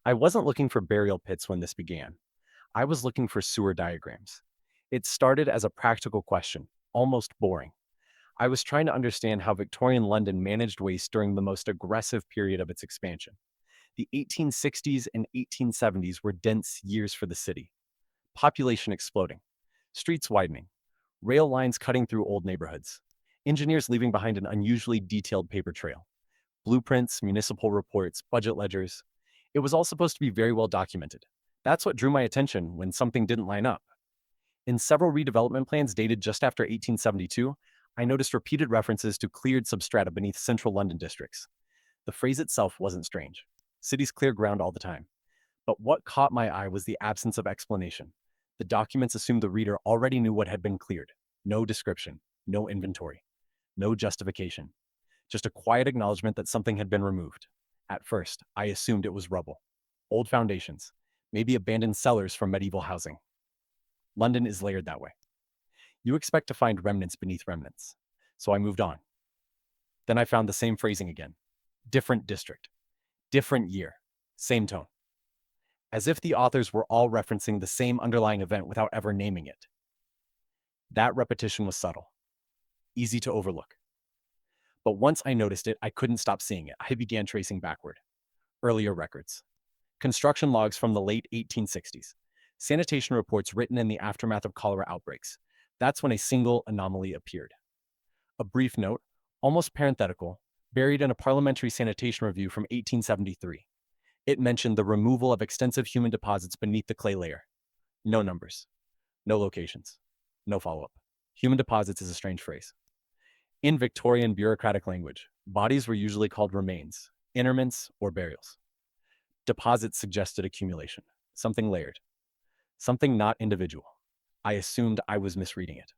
I wasn't looking for burial pits when this began. I was looking for sewer diagrams. It started as a practical question, almost boring. I was trying to understand how Victorian London managed waste during the most aggressive period of its expansion. The 1860s and 1870s were dense years for the city. Population exploding, streets widening, rail lines cutting through old neighborhoods, engineers leaving behind an unusually detailed paper trail, blueprints, municipal reports, budget ledgers. It was all supposed to be very well documented. That's what drew my attention when something didn't line up. In several redevelopment plans dated just after 1872, I noticed repeated references to cleared substrata beneath central London districts. The phrase itself wasn't strange. Cities clear ground all the time. But what caught my eye was the absence of explanation. The documents assumed the reader already knew what had been cleared. No description, no inventory, no justification. Just a quiet acknowledgement that something had been removed. At first, I assumed it was rubble, old foundations, maybe abandoned cellars from medieval housing. London is layered that way. You expect to find remnants beneath remnants. So I moved on. Then I found the same phrasing again. Different district, different year, same tone. As if the authors were all referencing the same underlying event without ever naming it. That repetition was subtle, easy to overlook. But once I noticed it, I couldn't stop seeing it. I began tracing backward. Earlier records, construction logs from the late 1860s, sanitation reports written in the aftermath of cholera outbreaks. That's when a single anomaly appeared. A brief note, almost parenthetical, buried in a parliamentary sanitation review from 1873. It mentioned the removal of extensive human deposits beneath the clay layer. No numbers, no locations, no follow-up. Human deposits is a strange phrase. In Victorian bureaucratic language, bodies were usually called remains, interments, or burials. Deposits suggested accumulation, something layered, something not individual. I assumed I was misreading it,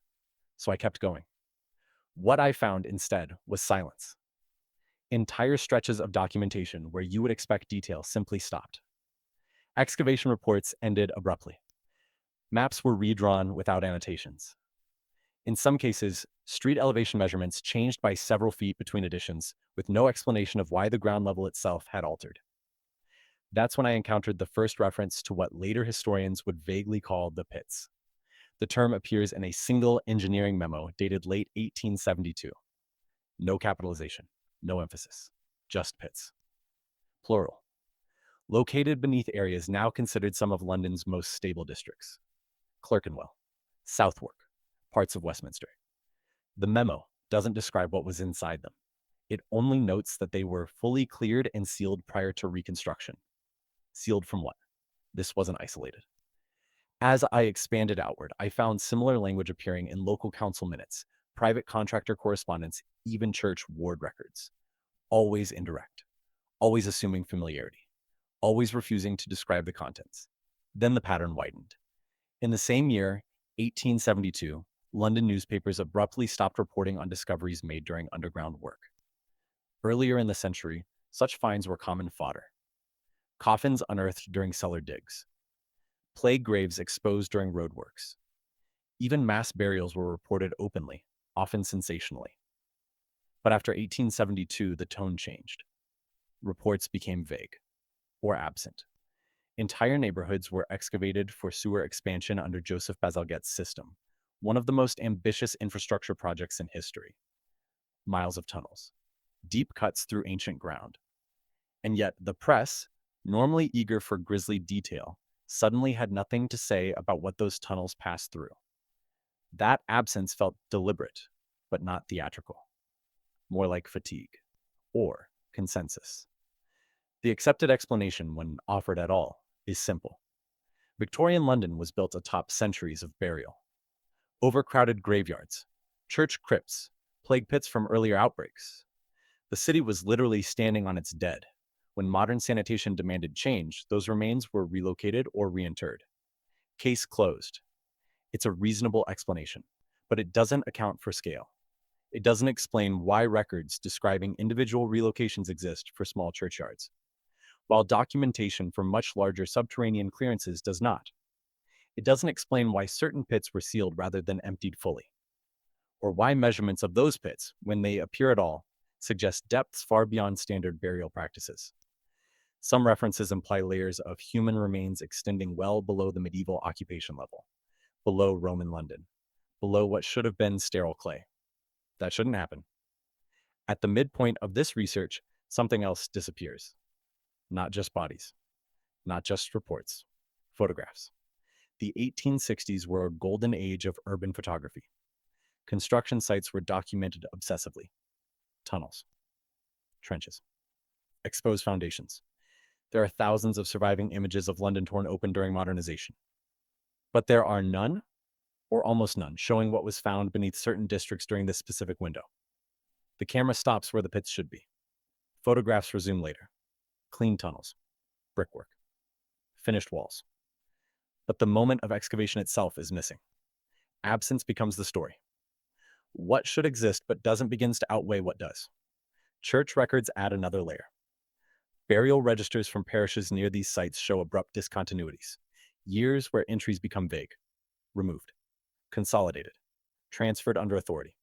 so I kept going. What I found instead was silence. Entire stretches of documentation where you would expect detail simply stopped. Excavation reports ended abruptly. Maps were redrawn without annotations. In some cases, street elevation measurements changed by several feet between editions, with no explanation of why the ground level itself had altered. That's when I encountered the first reference to what later historians would vaguely call the pits. The term appears in a single engineering memo dated late 1872. No capitalization, no emphasis, just pits. Plural. Located beneath areas now considered some of London's most stable districts. Clerkenwell, Southwark, parts of Westminster. The memo doesn't describe what was inside them. It only notes that they were fully cleared and sealed prior to reconstruction. Sealed from what? This wasn't isolated. As I expanded outward, I found similar language appearing in local council minutes, private contractor correspondence, even church ward records. Always indirect, always assuming familiarity, always refusing to describe the contents. Then the pattern widened. In the same year, 1872, London newspapers abruptly stopped reporting on discoveries made during underground work. Earlier in the century, such finds were common fodder. Coffins unearthed during cellar digs, plague graves exposed during roadworks. Even mass burials were reported openly, often sensationally. But after 1872, the tone changed. Reports became vague or absent. Entire neighborhoods were excavated for sewer expansion under Joseph Bazalgette's system, one of the most ambitious infrastructure projects in history. Miles of tunnels, deep cuts through ancient ground. And yet the press, normally eager for grisly detail, suddenly had nothing to say about what those tunnels passed through. That absence felt deliberate, but not theatrical. More like fatigue, or consensus. The accepted explanation, when offered at all, is simple. Victorian London was built atop centuries of burial. Overcrowded graveyards, church crypts, plague pits from earlier outbreaks. The city was literally standing on its dead. When modern sanitation demanded change, those remains were relocated or reinterred. Case closed. It's a reasonable explanation, but it doesn't account for scale. It doesn't explain why records describing individual relocations exist for small churchyards, while documentation for much larger subterranean clearances does not. It doesn't explain why certain pits were sealed rather than emptied fully, or why measurements of those pits, when they appear at all, suggest depths far beyond standard burial practices. Some references imply layers of human remains extending well below the medieval occupation level, below Roman London, below what should have been sterile clay. That shouldn't happen. At the midpoint of this research, something else disappears. Not just bodies, not just reports, photographs. The 1860s were a golden age of urban photography. Construction sites were documented obsessively. Tunnels, trenches, exposed foundations. There are thousands of surviving images of London torn open during modernization. But there are none, or almost none, showing what was found beneath certain districts during this specific window. The camera stops where the pits should be. Photographs resume later. Clean tunnels, brickwork, finished walls. But the moment of excavation itself is missing. Absence becomes the story. What should exist but doesn't begins to outweigh what does. Church records add another layer. Burial registers from parishes near these sites show abrupt discontinuities. Years where entries become vague, removed, consolidated, transferred under authority,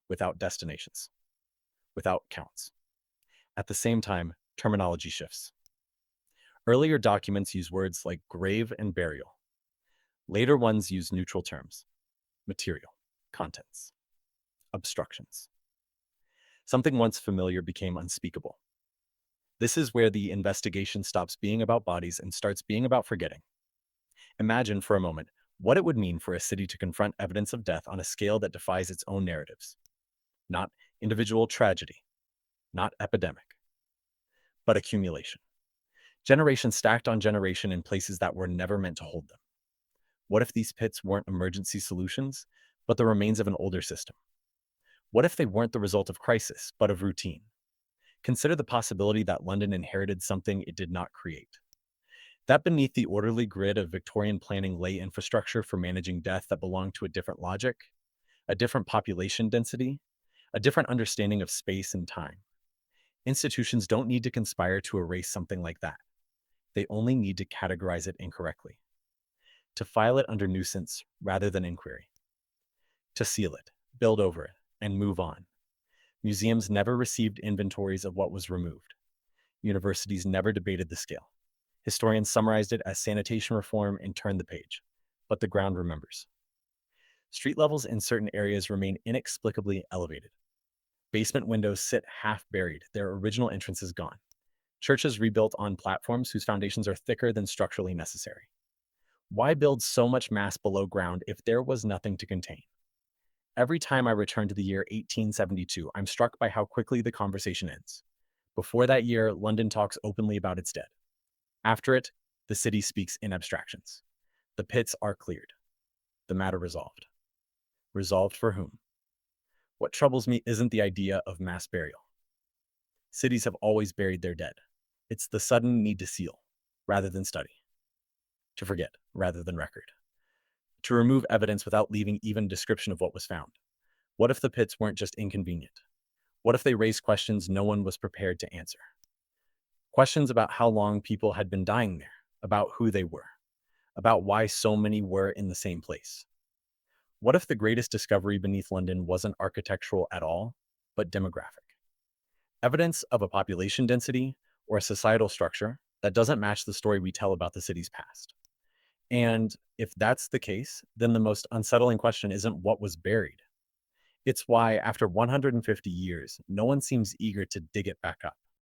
without destinations, without counts. At the same time, terminology shifts. Earlier documents use words like grave and burial. Later ones use neutral terms: material, contents, obstructions. Something once familiar became unspeakable. This is where the investigation stops being about bodies and starts being about forgetting. Imagine for a moment what it would mean for a city to confront evidence of death on a scale that defies its own narratives. Not individual tragedy, not epidemic, but accumulation. Generation stacked on generation in places that were never meant to hold them. What if these pits weren't emergency solutions, but the remains of an older system? What if they weren't the result of crisis, but of routine? Consider the possibility that London inherited something it did not create. That beneath the orderly grid of Victorian planning lay infrastructure for managing death that belonged to a different logic, a different population density, a different understanding of space and time. Institutions don't need to conspire to erase something like that. They only need to categorize it incorrectly, to file it under nuisance rather than inquiry, to seal it, build over it, and move on. Museums never received inventories of what was removed. Universities never debated the scale. Historians summarized it as sanitation reform and turned the page, but the ground remembers. Street levels in certain areas remain inexplicably elevated. Basement windows sit half buried, their original entrances gone. Churches rebuilt on platforms whose foundations are thicker than structurally necessary. Why build so much mass below ground if there was nothing to contain? Every time I return to the year 1872, I'm struck by how quickly the conversation ends. Before that year, London talks openly about its dead. After it, the city speaks in abstractions. The pits are cleared. The matter resolved. Resolved for whom? What troubles me isn't the idea of mass burial. Cities have always buried their dead. It's the sudden need to seal, rather than study. To forget, rather than record. To remove evidence without leaving even a description of what was found. What if the pits weren't just inconvenient? What if they raised questions no one was prepared to answer? Questions about how long people had been dying there, about who they were, about why so many were in the same place. What if the greatest discovery beneath London wasn't architectural at all, but demographic? Evidence of a population density or a societal structure that doesn't match the story we tell about the city's past. And if that's the case, then the most unsettling question isn't what was buried. It's why, after 150 years, no one seems eager to dig it back up.